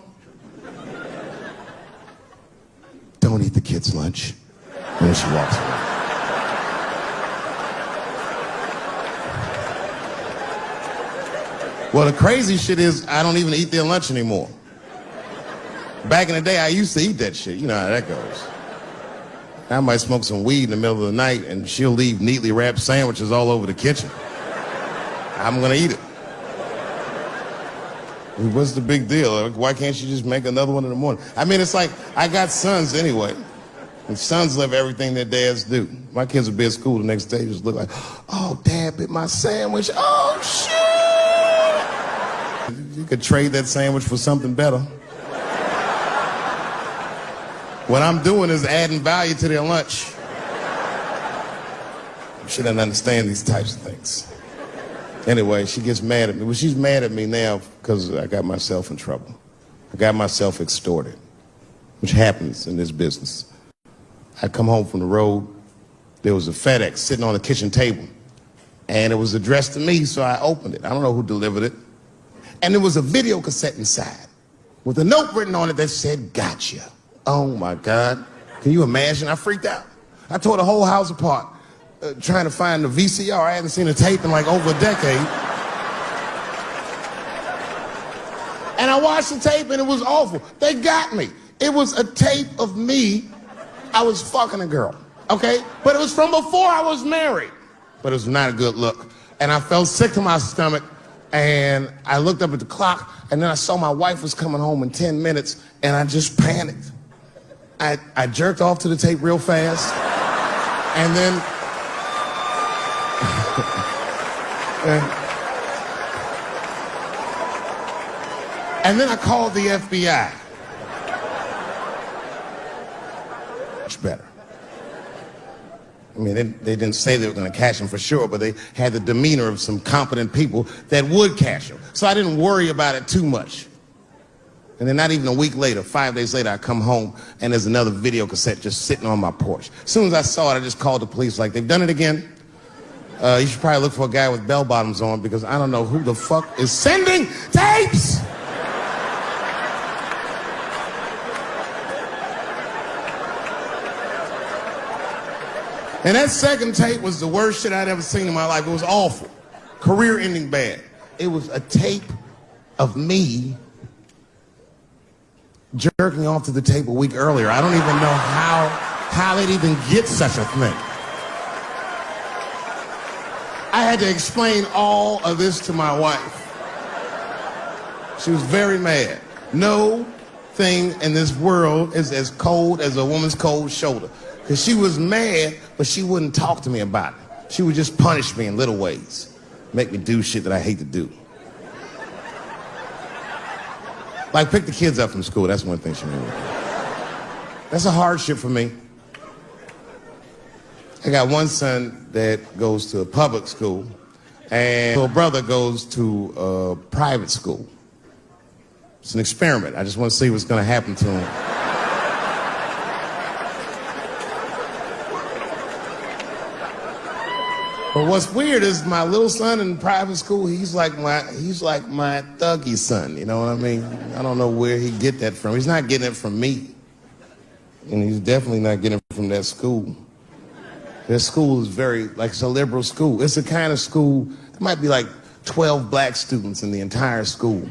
eat the kids' lunch. And then she walks away. Well, the crazy shit is I don't even eat their lunch anymore. Back in the day, I used to eat that shit. You know how that goes. I might smoke some weed in the middle of the night and she'll leave neatly wrapped sandwiches all over the kitchen. I'm gonna eat it. What's the big deal? Why can't you just make another one in the morning? I mean, it's like, I got sons anyway. And sons love everything their dads do. My kids would be at school the next day, just look like, oh, Dad bit my sandwich. Oh, shit! You could trade that sandwich for something better. What I'm doing is adding value to their lunch. You shouldn't understand these types of things. Anyway, she gets mad at me. Well, she's mad at me now because I got myself in trouble. I got myself extorted, which happens in this business. I come home from the road. There was a FedEx sitting on the kitchen table, and it was addressed to me, so I opened it. I don't know who delivered it. And there was a video cassette inside with a note written on it that said, gotcha. Oh, my God. Can you imagine? I freaked out. I tore the whole house apart. Trying to find the VCR. I hadn't seen a tape in like over a decade. And I watched the tape and it was awful. They got me. It was a tape of me. I was fucking a girl, okay? But it was from before I was married. But it was not a good look. And I felt sick to my stomach and I looked up at the clock and then I saw my wife was coming home in 10 minutes and I just panicked. I jerked off to the tape real fast and then and then I called the FBI. Much better. I mean, they didn't say they were going to catch him for sure, but they had the demeanor of some competent people that would catch him. So I didn't worry about it too much. And then not even a week later, 5 days later, I come home and there's another video cassette just sitting on my porch. As soon as I saw it, I just called the police like, they've done it again. You should probably look for a guy with bell bottoms on because I don't know who the fuck is sending tapes. And that second tape was the worst shit I'd ever seen in my life. It was awful. Career-ending bad. It was a tape of me jerking off to the tape a week earlier. I don't even know how they'd even get such a thing. I had to explain all of this to my wife. She was very mad. No thing in this world is as cold as a woman's cold shoulder. Because she was mad, but she wouldn't talk to me about it. She would just punish me in little ways. Make me do shit that I hate to do. Like pick the kids up from school. That's one thing she made me do. That's a hardship for me. I got one son that goes to a public school, and little brother goes to a private school. It's an experiment. I just want to see what's going to happen to him. But what's weird is my little son in private school, he's like my thuggy son, you know what I mean? I don't know where he get that from. He's not getting it from me. And he's definitely not getting it from that school. That school is it's a liberal school. It's the kind of school, there might be like 12 black students in the entire school.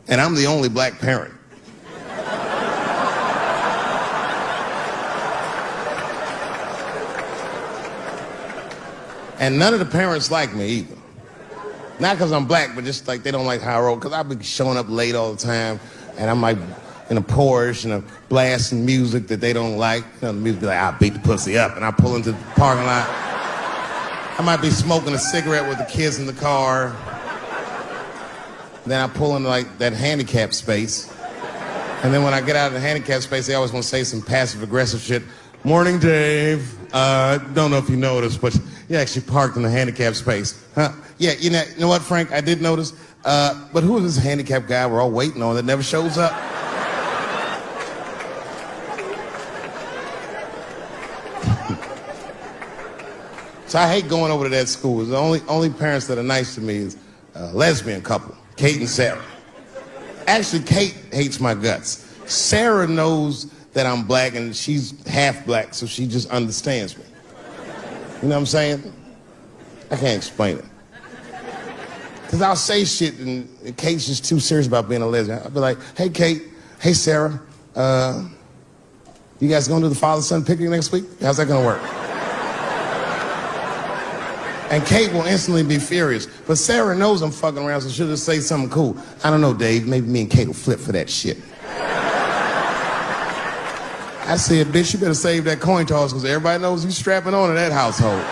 And I'm the only black parent. And none of the parents like me either. Not because I'm black, but just like they don't like how I roll. Because I've been showing up late all the time, and I'm like in a Porsche and a blasting music that they don't like. You know, the music be like, I'll beat the pussy up. And I pull into the parking lot. I might be smoking a cigarette with the kids in the car. Then I pull into like that handicap space. And then when I get out of the handicap space, they always want to say some passive aggressive shit. Morning, Dave. Don't know if you noticed, but you actually parked in the handicap space. Huh? Yeah, you know what, Frank? I did notice. But who is this handicap guy we're all waiting on that never shows up? So I hate going over to that school. The only parents that are nice to me is a lesbian couple, Kate and Sarah. Actually, Kate hates my guts. Sarah knows that I'm black and she's half black, so she just understands me. You know what I'm saying? I can't explain it. Because I'll say shit and Kate's just too serious about being a lesbian. I'll be like, hey, Kate, hey, Sarah, you guys going to do the father-son picnic next week? How's that going to work? And Kate will instantly be furious. But Sarah knows I'm fucking around, so she'll just say something cool. I don't know, Dave, maybe me and Kate will flip for that shit. I said, bitch, you better save that coin toss because everybody knows you strapping on in that household.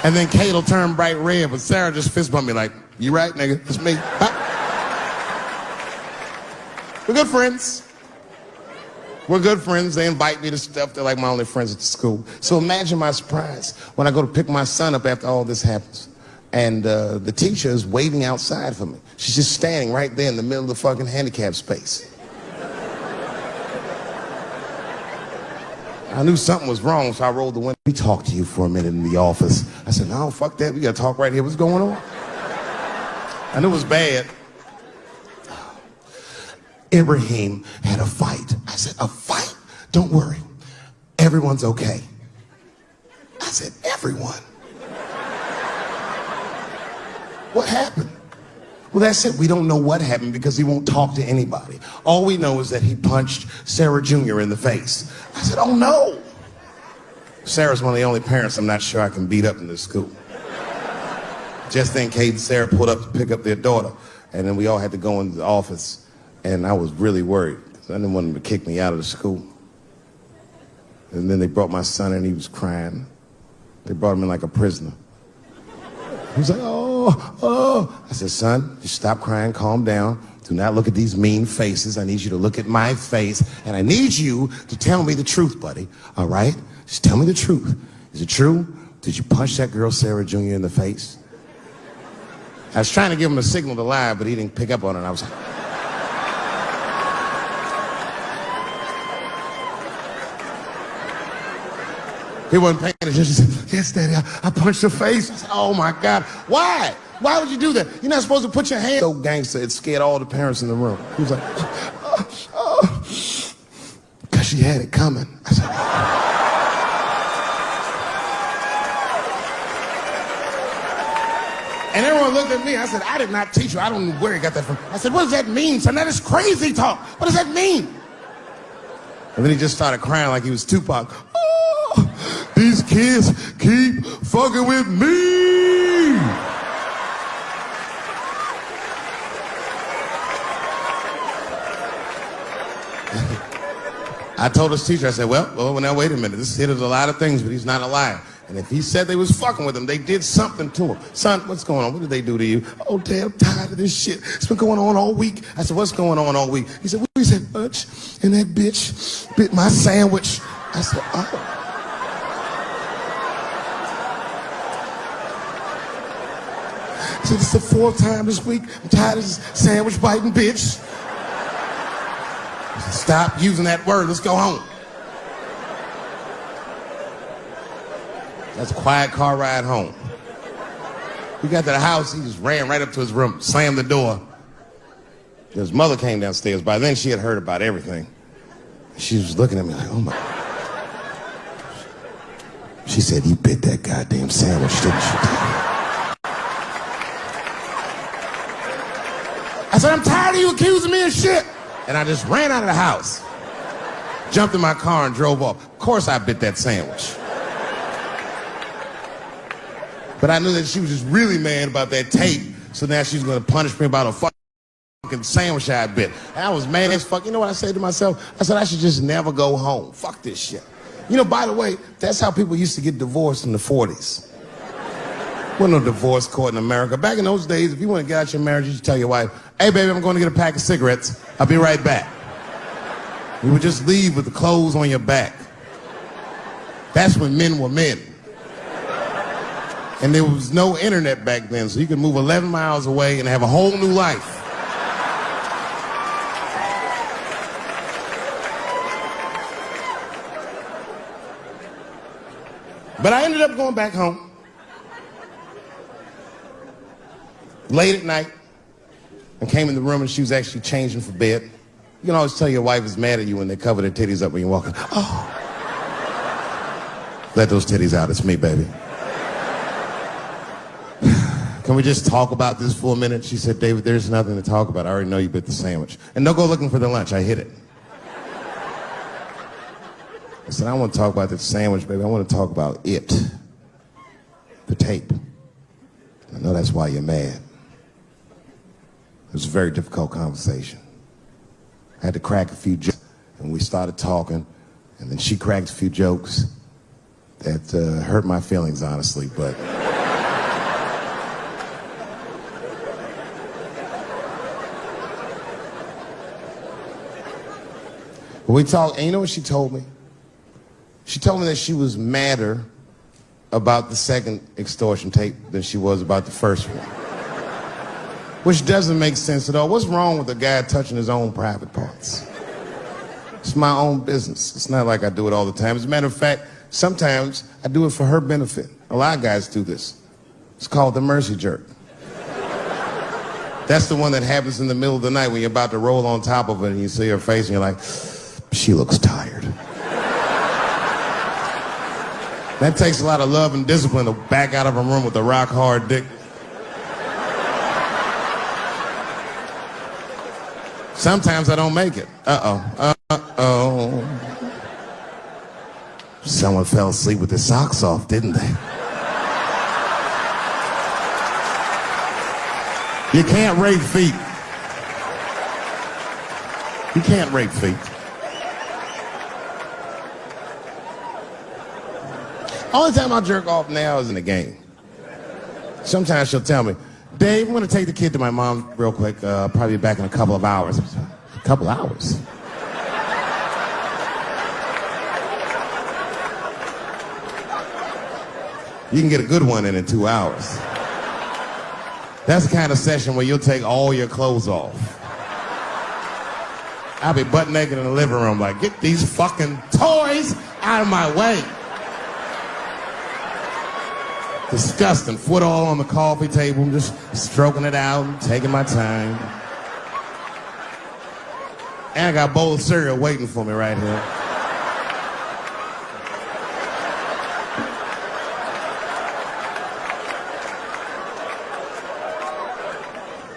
And then Kate will turn bright red, but Sarah just fist bump me like, you right, nigga? It's me. Huh? We're good friends. We're good friends. They invite me to stuff. They're like my only friends at the school. So imagine my surprise when I go to pick my son up after all this happens. And the teacher is waiting outside for me. She's just standing right there in the middle of the fucking handicap space. I knew something was wrong, so I rolled the window. We talked to you for a minute in the office. I said, no, fuck that. We got to talk right here. What's going on? I knew it was bad. Ibrahim had a fight. I said, a fight? Don't worry. Everyone's okay. I said, everyone? What happened? Well, that's it. We don't know what happened because he won't talk to anybody. All we know is that he punched Sarah Jr. in the face. I said, oh no. Sarah's one of the only parents I'm not sure I can beat up in this school. Just then, Kate and Sarah pulled up to pick up their daughter, and then we all had to go into the office, and I was really worried because I didn't want them to kick me out of the school. And then they brought my son in, he was crying. They brought him in like a prisoner. He was like, oh. I said, son, just stop crying, calm down. Do not look at these mean faces. I need you to look at my face, and I need you to tell me the truth, buddy, all right? Just tell me the truth. Is it true? Did you punch that girl, Sarah Jr., in the face? I was trying to give him a signal to lie, but he didn't pick up on it. I was like, he wasn't paying attention. He said, yes, Daddy, I punched her face. I said, oh, my God. Why? Why would you do that? You're not supposed to put your hand. So gangster, it scared all the parents in the room. He was like, because she had it coming. I said, And everyone looked at me. I said, I did not teach you. I don't know where you got that from. I said, what does that mean, son? That is crazy talk. What does that mean? And then he just started crying like he was Tupac. Oh, these kids keep fucking with me. I told his teacher, I said, well, now wait a minute. This kid is a lot of things, but he's not a liar. And if he said they was fucking with him, they did something to him. Son, what's going on? What did they do to you? Oh, Dad, I'm tired of this shit. It's been going on all week. I said, what's going on all week? He said, we said lunch, and that bitch bit my sandwich. I said, oh. He said, it's the fourth time this week. I'm tired of this sandwich biting bitch. I said, stop using that word. Let's go home. That's a quiet car ride home. We got to the house, he just ran right up to his room, slammed the door. His mother came downstairs. By then, she had heard about everything. She was looking at me like, oh my. She said, you bit that goddamn sandwich, didn't you? I said, I'm tired of you accusing me of shit. And I just ran out of the house, jumped in my car and drove off. Of course I bit that sandwich. But I knew that she was just really mad about that tape, so now she's going to punish me about a fucking sandwich I bit. And I was mad as fuck. You know what I said to myself? I said, I should just never go home. Fuck this shit. You know, by the way, that's how people used to get divorced in the 40s. Wasn't no divorce court in America. Back in those days, if you want to get out your marriage, you should tell your wife, hey, baby, I'm going to get a pack of cigarettes. I'll be right back. You would just leave with the clothes on your back. That's when men were men. And there was no internet back then, so you could move 11 miles away and have a whole new life. But I ended up going back home. Late at night, and came in the room and she was actually changing for bed. You can always tell your wife is mad at you when they cover their titties up when you're walking. Oh. Let those titties out, it's me, baby. Can we just talk about this for a minute? She said, David, there's nothing to talk about. I already know you bit the sandwich. And don't go looking for the lunch. I hid it. I said, I don't want to talk about the sandwich, baby. I want to talk about it. The tape. I know that's why you're mad. It was a very difficult conversation. I had to crack a few jokes, and we started talking, and then she cracked a few jokes that hurt my feelings, honestly, but... We talked, and you know what she told me? She told me that she was madder about the second extortion tape than she was about the first one. Which doesn't make sense at all. What's wrong with a guy touching his own private parts? It's my own business. It's not like I do it all the time. As a matter of fact, sometimes I do it for her benefit. A lot of guys do this. It's called the mercy jerk. That's the one that happens in the middle of the night when you're about to roll on top of it and you see her face and you're like, she looks tired. That takes a lot of love and discipline to back out of a room with a rock hard dick. Sometimes I don't make it. Uh-oh. Someone fell asleep with their socks off, didn't they? You can't rape feet. You can't rape feet. Only time I jerk off now is in the game. Sometimes she'll tell me, Dave, I'm going to take the kid to my mom real quick. Probably be back in a couple of hours. A couple hours? You can get a good one in 2 hours. That's the kind of session where you'll take all your clothes off. I'll be butt naked in the living room like, get these fucking toys out of my way. Disgusting. Foot all on the coffee table, just stroking it out, taking my time. And I got a bowl of cereal waiting for me right here.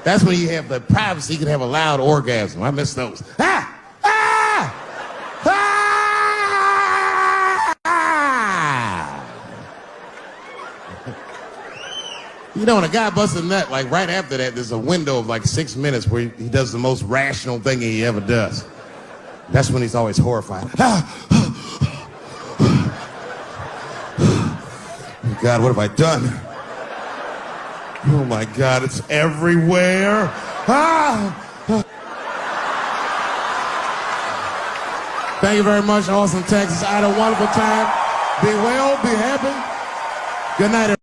That's when you have the privacy, you can have a loud orgasm. I miss those. Ah! Ah! Ah! You know, when a guy busts a nut, like right after that, there's a window of like 6 minutes where he does the most rational thing he ever does. That's when he's always horrified. Ah! Oh God, what have I done? Oh my God, it's everywhere. Ah! Thank you very much, Austin, Texas. I had a wonderful time. Be well, be happy. Good night, everybody.